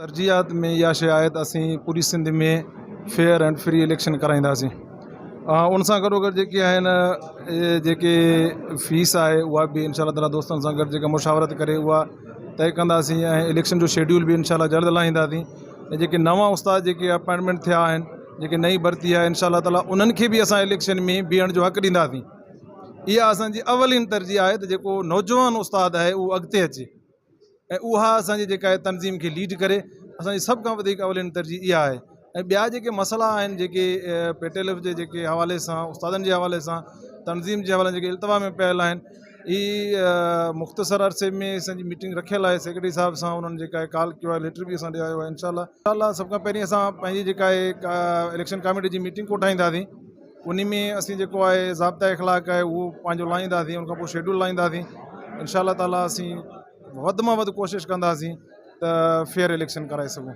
तरजीहात में इहा शइ आहे त असीं पूरी सिंध में फेयर एंड फ्री इलेक्शन कराईंदासीं। उन सां गॾोगॾु जेके आहिनि जेके फीस आहे उहा बि इंशाल्लाह ताला दोस्तनि सां गॾु जेका मुशावरत करे उहा तय कंदासीं ऐं इलेक्शन जो शेड्यूल बि इंशाल्लाह जल्द लाहींदासीं। ऐं जेके नवां उस्ताद जेके अपॉइंटमेंट थिया आहिनि, जेके नई भर्ती आहे, इंशाल्लाह ताला उन्हनि खे बि असां इलेक्शन में बीहण जो हक़ ॾींदासीं। इहा असांजी अवलिन तरजीह आहे त जेको नौजवान उस्ताद आहे उहो अॻिते अचे ऐं उहा असांजी जेका आहे तनज़ीम खे लीड करे। असांजी सभ खां वधीक अवलिन तरजीह इहा आहे। ऐं ॿिया जेके मसइला आहिनि जेके पेटेलिफ जे जेके हवाले सां, उस्तादनि जे हवाले सां, तनज़ीम जे हवाले जेके इल्तवा में पियल आहिनि, ई मुख़्तसर अरसे में असांजी मीटिंग रखियल आहे सेक्रेटरी साहब सां। उन्हनि जेका आहे कॉल कयो आहे, लेटर बि असां ॾियायो आहे। इंशाल्लाह सभ खां पहिरीं असां पंहिंजी जेका आहे इलेक्शन कमेटी जी मीटिंग कोठाईंदासीं। उन में असीं जेको आहे ज़ाब्ता इख़लाक़ आहे उहो पंहिंजो लाहींदासीं। उन खां पोइ शेड्यूल लाहींदासीं। इंशाल्लाह ताला असीं वधि मां वधि कोशिशि कंदासीं त फेयर इलेक्शन कराए सघूं।